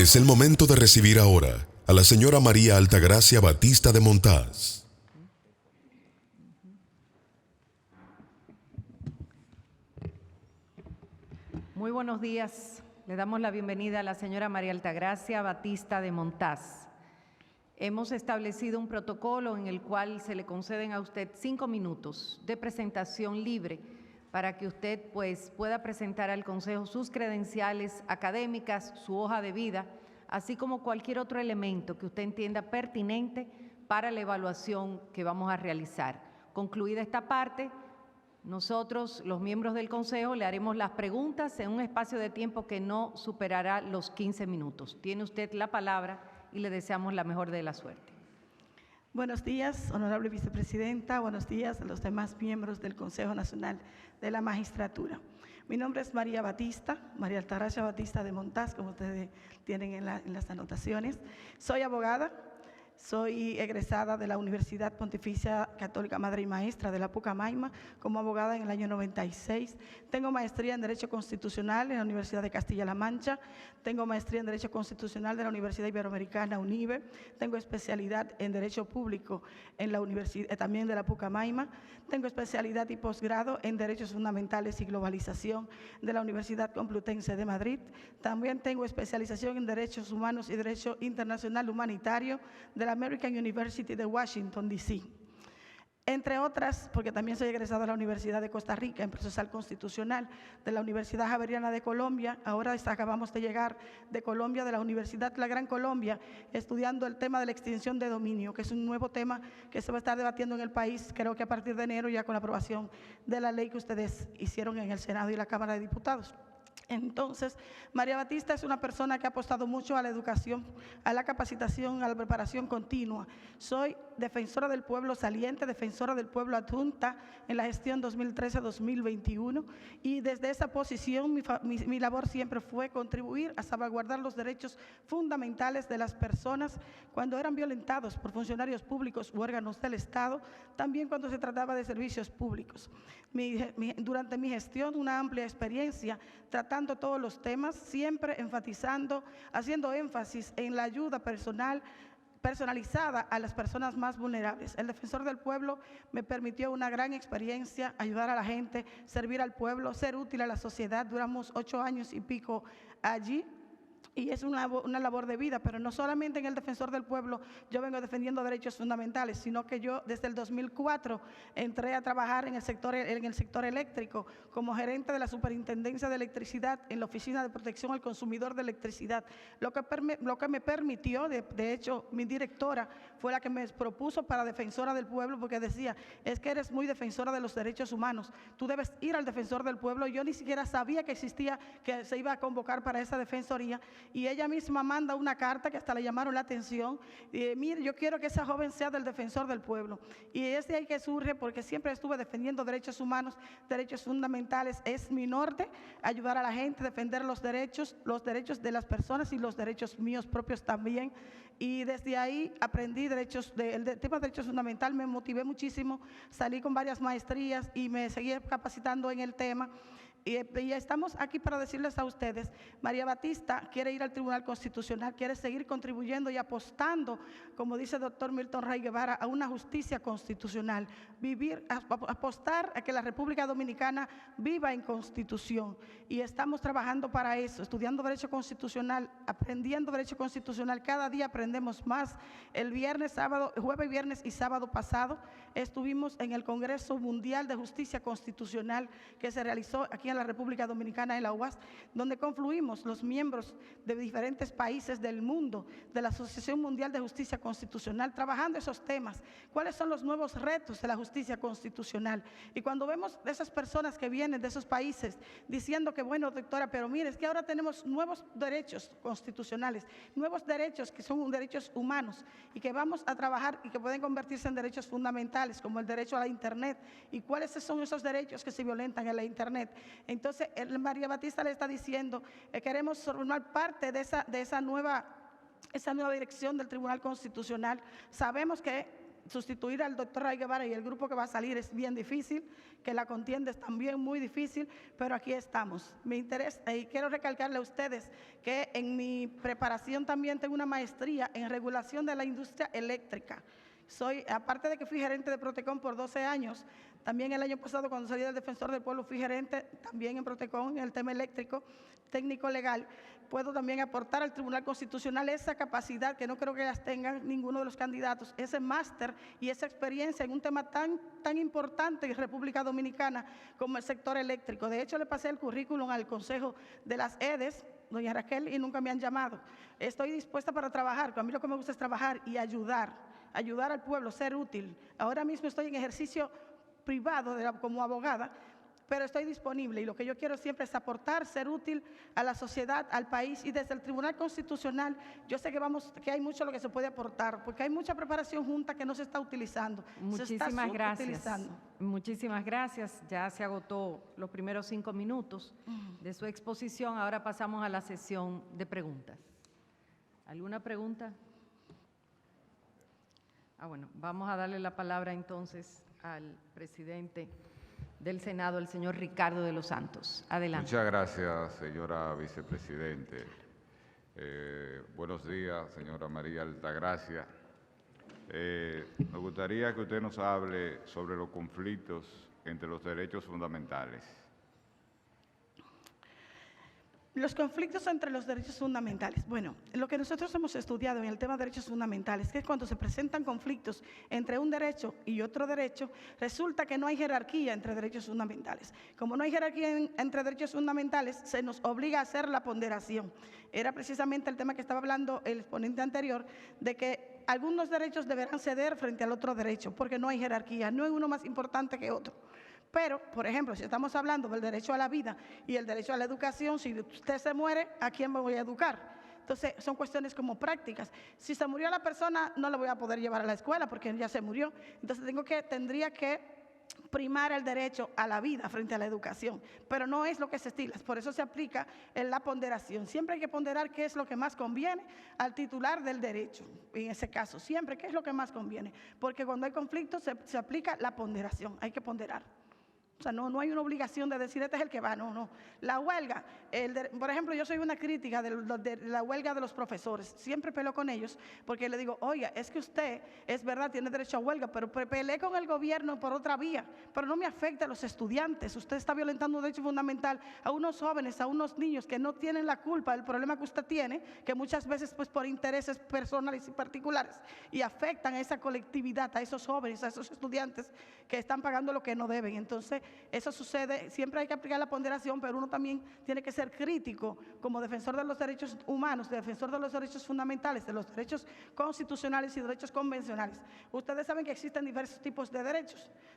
Es el momento de recibir ahora a la señora María Altagracia Batista de Montaz. Muy buenos días. Le damos la bienvenida a la señora María Altagracia Batista de Montaz. Hemos establecido un protocolo en el cual se le conceden a usted 5 minutos de presentación libre para que usted pueda presentar al Consejo sus credenciales académicas, su hoja de vida, así como cualquier otro elemento que usted entienda pertinente para la evaluación que vamos a realizar. Concluida esta parte, nosotros, los miembros del Consejo, le haremos las preguntas en un espacio de tiempo que no superará los 15 minutos. Tiene usted la palabra y le deseamos la mejor de la suerte. Buenos días, honorable vicepresidenta. Buenos días a los demás miembros del Consejo Nacional de la Magistratura. Mi nombre es María Batista, María Altagracia Batista de Montaz, como ustedes tienen en las anotaciones. Soy abogada. Soy egresada de la Universidad Pontificia Católica Madre y Maestra de la Pucamaima como abogada en el año 96. Tengo maestría en Derecho Constitucional en la Universidad de Castilla-La Mancha. Tengo maestría en Derecho Constitucional de la Universidad Iberoamericana, UNIBE. Tengo especialidad en Derecho Público en la Universidad también de la Pucamaima. Tengo especialidad y posgrado en Derechos Fundamentales y Globalización de la Universidad Complutense de Madrid. También tengo especialización en Derechos Humanos y Derecho Internacional Humanitario de la American University de Washington, D.C. Entre otras, porque también soy egresada de la Universidad de Costa Rica en Procesal Constitucional, de la Universidad Javeriana de Colombia. Ahora acabamos de llegar de Colombia, de la Universidad La Gran Colombia, estudiando el tema de la extinción de dominio, que es un nuevo tema que se va a estar debatiendo en el país, creo que a partir de enero, ya con la aprobación de la ley que ustedes hicieron en el Senado y la Cámara de Diputados. Entonces, María Batista es una persona que ha apostado mucho a la educación, a la capacitación, a la preparación continua. Soy defensora del pueblo saliente, defensora del pueblo adjunta en la gestión 2013-2021 y desde esa posición mi labor siempre fue contribuir a salvaguardar los derechos fundamentales de las personas cuando eran violentados por funcionarios públicos u órganos del Estado, también cuando se trataba de servicios públicos. Durante mi gestión, una amplia experiencia tratando todos los temas, siempre enfatizando, haciendo énfasis en la ayuda personalizada a las personas más vulnerables. El defensor del pueblo me permitió una gran experiencia, ayudar a la gente, servir al pueblo, ser útil a la sociedad. Duramos 8 años y pico allí. Y es una labor de vida, pero no solamente en el defensor del pueblo yo vengo defendiendo derechos fundamentales, sino que yo desde el 2004 entré a trabajar en el sector eléctrico como gerente de la Superintendencia de Electricidad en la Oficina de Protección al Consumidor de Electricidad, lo que me permitió, de hecho mi directora fue la que me propuso para defensora del pueblo, porque decía, es que eres muy defensora de los derechos humanos, tú debes ir al defensor del pueblo. Yo ni siquiera sabía que existía, que se iba a convocar para esa defensoría. Y ella misma manda una carta que hasta le llamaron la atención. Mire, yo quiero que esa joven sea del defensor del pueblo. Y es de ahí que surge, porque siempre estuve defendiendo derechos humanos, derechos fundamentales. Es mi norte, ayudar a la gente, defender los derechos de las personas y los derechos míos propios también. Y desde ahí aprendí el tema de derechos fundamentales, me motivé muchísimo, salí con varias maestrías y me seguí capacitando en el tema. Y estamos aquí para decirles a ustedes, María Batista quiere ir al Tribunal Constitucional, quiere seguir contribuyendo y apostando, como dice el doctor Milton Ray Guevara, a una justicia constitucional, apostar a que la República Dominicana viva en Constitución. Y estamos trabajando para eso, estudiando Derecho Constitucional, aprendiendo Derecho Constitucional, cada día aprendemos más. El jueves, viernes y sábado pasado estuvimos en el Congreso Mundial de Justicia Constitucional que se realizó aquí en la República Dominicana, en la UAS, donde confluimos los miembros de diferentes países del mundo, de la Asociación Mundial de Justicia Constitucional, trabajando esos temas. ¿Cuáles son los nuevos retos de la justicia constitucional? Y cuando vemos de esas personas que vienen de esos países diciendo que, bueno, doctora, pero mire, es que ahora tenemos nuevos derechos constitucionales, nuevos derechos que son derechos humanos y que vamos a trabajar y que pueden convertirse en derechos fundamentales, como el derecho a la Internet. ¿Y cuáles son esos derechos que se violentan en la Internet? Entonces, María Batista le está diciendo, queremos formar parte de esa nueva dirección del Tribunal Constitucional. Sabemos que sustituir al doctor Ray Guevara y el grupo que va a salir es bien difícil, que la contienda es también muy difícil, pero aquí estamos. Me interesa y quiero recalcarle a ustedes que en mi preparación también tengo una maestría en regulación de la industria eléctrica. Aparte de que fui gerente de Protecon por 12 años, también el año pasado cuando salí del Defensor del Pueblo fui gerente también en Protecon en el tema eléctrico, técnico legal. Puedo también aportar al Tribunal Constitucional esa capacidad que no creo que las tengan ninguno de los candidatos, ese máster y esa experiencia en un tema tan importante en República Dominicana como el sector eléctrico. De hecho, le pasé el currículum al Consejo de las EDES, doña Raquel, y nunca me han llamado. Estoy dispuesta para trabajar, a mí lo que me gusta es trabajar y ayudar al pueblo, ser útil. Ahora mismo estoy en ejercicio privado como abogada, pero estoy disponible y lo que yo quiero siempre es aportar, ser útil a la sociedad, al país, y desde el Tribunal Constitucional yo sé que hay mucho lo que se puede aportar, porque hay mucha preparación junta que no se está utilizando. Muchísimas gracias. Muchísimas gracias. Ya se agotó los primeros 5 minutos de su exposición. Ahora pasamos a la sesión de preguntas. ¿Alguna pregunta? Bueno, vamos a darle la palabra entonces al presidente del Senado, el señor Ricardo de los Santos. Adelante. Muchas gracias, señora vicepresidente. Buenos días, señora María Altagracia. Me gustaría que usted nos hable sobre los conflictos entre los derechos fundamentales. Los conflictos entre los derechos fundamentales. Bueno, lo que nosotros hemos estudiado en el tema de derechos fundamentales es que cuando se presentan conflictos entre un derecho y otro derecho, resulta que no hay jerarquía entre derechos fundamentales. Como no hay jerarquía entre derechos fundamentales, se nos obliga a hacer la ponderación. Era precisamente el tema que estaba hablando el exponente anterior, de que algunos derechos deberán ceder frente al otro derecho, porque no hay jerarquía, no hay uno más importante que otro. Pero, por ejemplo, si estamos hablando del derecho a la vida y el derecho a la educación, si usted se muere, ¿a quién me voy a educar? Entonces, son cuestiones como prácticas. Si se murió la persona, no la voy a poder llevar a la escuela porque ya se murió. Entonces, tendría que primar el derecho a la vida frente a la educación, pero no es lo que se estila, por eso se aplica en la ponderación. Siempre hay que ponderar qué es lo que más conviene al titular del derecho, en ese caso, siempre qué es lo que más conviene, porque cuando hay conflictos se aplica la ponderación, hay que ponderar. O sea, no hay una obligación de decir este es el que va, no. La huelga, por ejemplo, yo soy una crítica de la huelga de los profesores. Siempre peleo con ellos porque le digo, oiga, es que usted, es verdad, tiene derecho a huelga, pero peleé con el gobierno por otra vía, pero no me afecta a los estudiantes. Usted está violentando un derecho fundamental a unos jóvenes, a unos niños que no tienen la culpa del problema que usted tiene, que muchas veces pues por intereses personales y particulares, y afectan a esa colectividad, a esos jóvenes, a esos estudiantes que están pagando lo que no deben. Entonces, eso sucede, siempre hay que aplicar la ponderación, pero uno también tiene que ser crítico como defensor de los derechos humanos, defensor de los derechos fundamentales, de los derechos constitucionales y derechos convencionales. Ustedes saben que existen diversos tipos de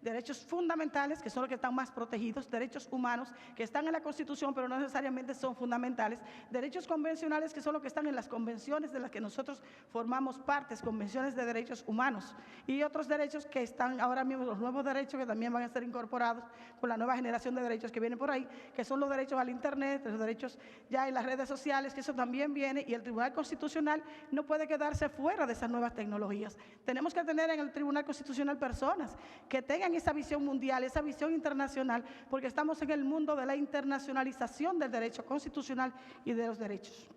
derechos fundamentales, que son los que están más protegidos, derechos humanos, que están en la Constitución, pero no necesariamente son fundamentales, derechos convencionales, que son los que están en las convenciones de las que nosotros formamos partes, convenciones de derechos humanos, y otros derechos que están ahora mismo, los nuevos derechos que también van a ser incorporados con la nueva generación de derechos que viene por ahí, que son los derechos al Internet, los derechos ya en las redes sociales, que eso también viene, y el Tribunal Constitucional no puede quedarse fuera de esas nuevas tecnologías. Tenemos que tener en el Tribunal Constitucional personas que tengan esa visión mundial, esa visión internacional, porque estamos en el mundo de la internacionalización del derecho constitucional y de los derechos.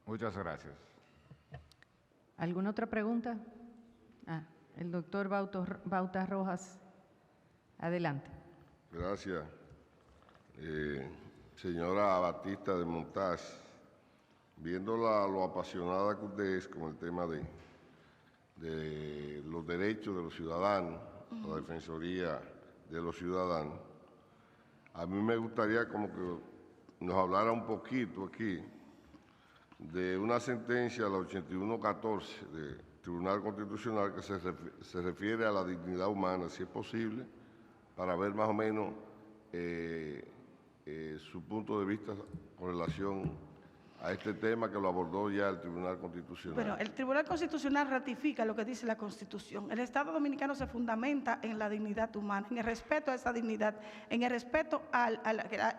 Muchas gracias. ¿Alguna otra pregunta? El doctor Bauta Rojas. Adelante. Gracias. Señora Batista de Montaz, viendo lo apasionada que usted es con el tema de los derechos de los ciudadanos, la defensoría de los ciudadanos, a mí me gustaría como que nos hablara un poquito aquí de una sentencia, la 8114 del Tribunal Constitucional, que se refiere a la dignidad humana, si es posible, para ver más o menos su punto de vista con relación a este tema que lo abordó ya el Tribunal Constitucional? Bueno, el Tribunal Constitucional ratifica lo que dice la Constitución. El Estado Dominicano se fundamenta en la dignidad humana, en el respeto a esa dignidad, en el respeto a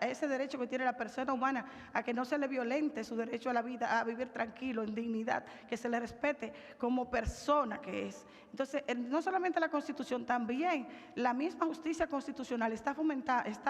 ese derecho que tiene la persona humana, a que no se le violente su derecho a la vida, a vivir tranquilo, en dignidad, que se le respete como persona que es. Entonces, no solamente la Constitución, también la misma justicia constitucional está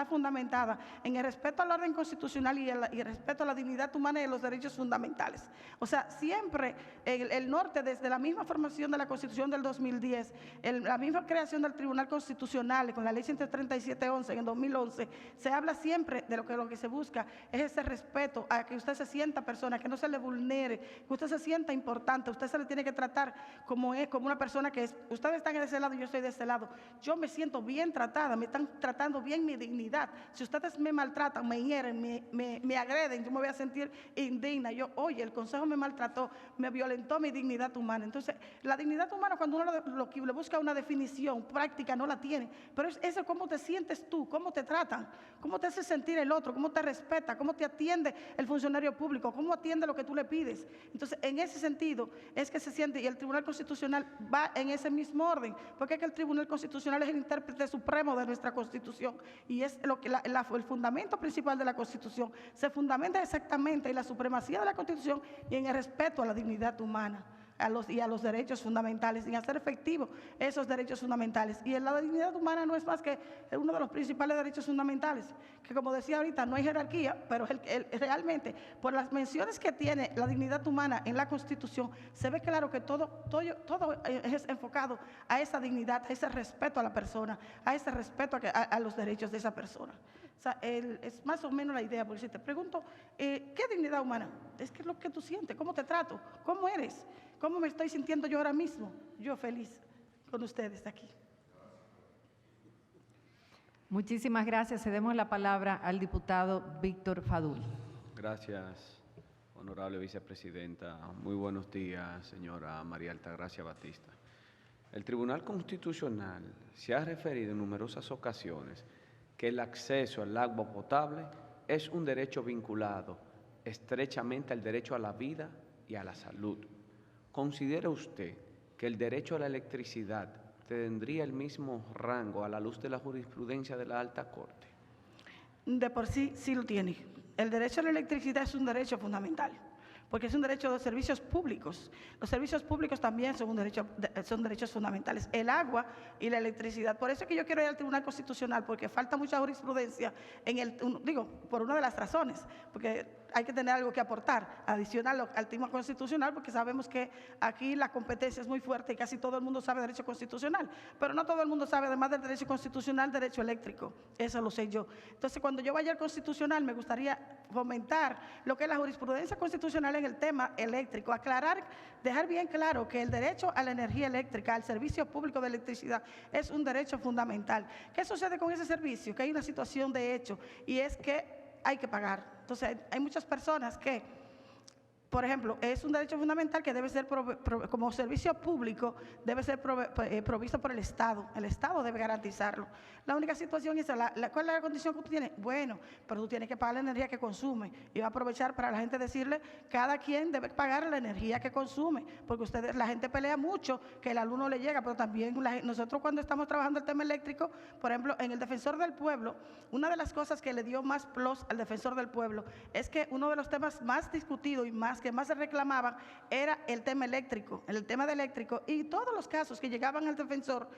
fundamentada en el respeto al orden constitucional y el respeto a la dignidad humana y a los derechos fundamentales. O sea, siempre el norte, desde la misma formación de la Constitución del 2010, la misma creación del Tribunal Constitucional con la Ley 137-11 en 2011, se habla siempre de lo que se busca es ese respeto a que usted se sienta persona, que no se le vulnere, que usted se sienta importante, usted se le tiene que tratar como una persona que es. Ustedes están de ese lado y yo estoy de ese lado. Yo me siento bien tratada, me están tratando bien mi dignidad. Si ustedes me maltratan, me hieren, me agreden, yo me voy a sentir indigna. Oye, el Consejo me maltrató, me violentó mi dignidad humana. Entonces, la dignidad humana, cuando uno le busca una definición práctica, no la tiene. Pero es eso, cómo te sientes tú, cómo te tratan, cómo te hace sentir el otro, cómo te respeta, cómo te atiende el funcionario público, cómo atiende lo que tú le pides. Entonces, en ese sentido, es que se siente, y el Tribunal Constitucional va en ese mismo orden, porque es que el Tribunal Constitucional es el intérprete supremo de nuestra Constitución, y es lo que el fundamento principal de la Constitución. Se fundamenta exactamente en la supremacía de la Constitución y en el respeto a la dignidad humana y a los derechos fundamentales, y hacer efectivos esos derechos fundamentales. Y la dignidad humana no es más que uno de los principales derechos fundamentales, que como decía ahorita, no hay jerarquía, pero realmente, por las menciones que tiene la dignidad humana en la Constitución, se ve claro que todo es enfocado a esa dignidad, a ese respeto a la persona, a ese respeto a los derechos de esa persona. O sea, es más o menos la idea, porque si te pregunto, ¿qué dignidad humana? Es que es lo que tú sientes, cómo te trato, cómo eres, cómo me estoy sintiendo yo ahora mismo. Yo feliz con ustedes aquí. Muchísimas gracias. Cedemos la palabra al diputado Víctor Fadul. Gracias, honorable vicepresidenta. Muy buenos días, señora María Altagracia Batista. El Tribunal Constitucional se ha referido en numerosas ocasiones que el acceso al agua potable es un derecho vinculado estrechamente al derecho a la vida y a la salud. ¿Considera usted que el derecho a la electricidad tendría el mismo rango a la luz de la jurisprudencia de la Alta Corte? De por sí, sí lo tiene. El derecho a la electricidad es un derecho fundamental, porque es un derecho de servicios públicos. Los servicios públicos también son derechos fundamentales. El agua y la electricidad. Por eso es que yo quiero ir al Tribunal Constitucional, porque falta mucha jurisprudencia por una de las razones, porque hay que tener algo que aportar adicional al Tribunal Constitucional, porque sabemos que aquí la competencia es muy fuerte y casi todo el mundo sabe derecho constitucional, pero no todo el mundo sabe, además del derecho constitucional, derecho eléctrico. Eso lo sé yo. Entonces, cuando yo vaya al Constitucional, me gustaría fomentar lo que es la jurisprudencia constitucional en el tema eléctrico, aclarar, dejar bien claro que el derecho a la energía eléctrica, al servicio público de electricidad, es un derecho fundamental. ¿Qué sucede con ese servicio? Que hay una situación de hecho, y es que hay que pagar. Entonces, hay muchas personas que, por ejemplo, es un derecho fundamental que debe ser, como servicio público, debe ser provisto por el Estado. El Estado debe garantizarlo. La única situación es, ¿cuál es la condición que tú tienes? Bueno, pero tú tienes que pagar la energía que consume. Y va a aprovechar para la gente decirle, cada quien debe pagar la energía que consume, porque la gente pelea mucho que el alumno le llega, pero también nosotros cuando estamos trabajando el tema eléctrico, por ejemplo, en el Defensor del Pueblo, una de las cosas que le dio más plus al Defensor del Pueblo es que uno de los temas más discutidos y que más se reclamaban era el tema eléctrico, y todos los casos que llegaban al defensor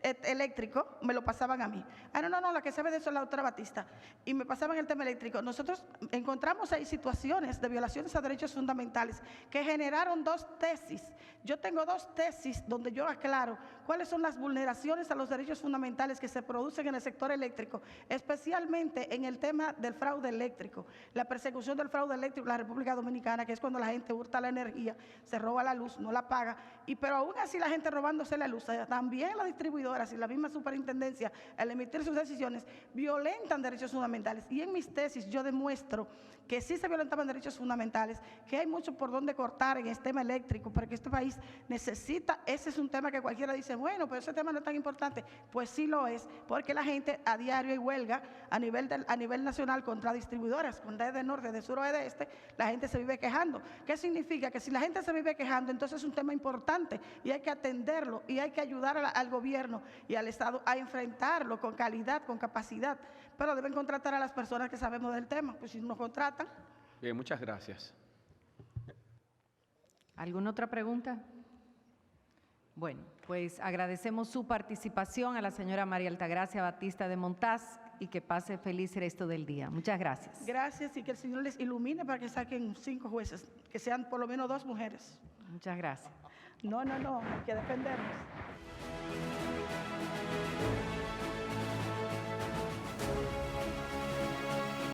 eléctrico me lo pasaban a mí. No, la que sabe de eso es la doctora Batista, y me pasaban el tema eléctrico. Nosotros encontramos ahí situaciones de violaciones a derechos fundamentales que generaron 2 tesis. Yo tengo 2 tesis donde yo aclaro cuáles son las vulneraciones a los derechos fundamentales que se producen en el sector eléctrico, especialmente en el tema del fraude eléctrico, la persecución del fraude eléctrico en la República Dominicana, que es cuando la gente hurta la energía, se roba la luz, no la paga, pero aún así la gente robándose la luz, también la distribuidora distribuidoras y la misma superintendencia, al emitir sus decisiones, violentan derechos fundamentales. Y en mis tesis yo demuestro que sí se violentaban derechos fundamentales, que hay mucho por donde cortar en el tema eléctrico, porque este país necesita, ese es un tema que cualquiera dice, bueno, pero ese tema no es tan importante. Pues sí lo es, porque la gente a diario hay huelga a nivel nacional contra distribuidoras, con red de norte, de sur o de este, la gente se vive quejando. ¿Qué significa? Que si la gente se vive quejando, entonces es un tema importante y hay que atenderlo y hay que ayudar al gobierno y al Estado a enfrentarlo con calidad, con capacidad, pero deben contratar a las personas que sabemos del tema, pues si no contratan. Bien, muchas gracias. ¿Alguna otra pregunta? Bueno, pues agradecemos su participación a la señora María Altagracia Batista de Montaz y que pase feliz resto del día. Muchas gracias. Gracias y que el Señor les ilumine para que saquen 5 jueces, que sean por lo menos 2 mujeres. Muchas gracias. No, hay que defendernos.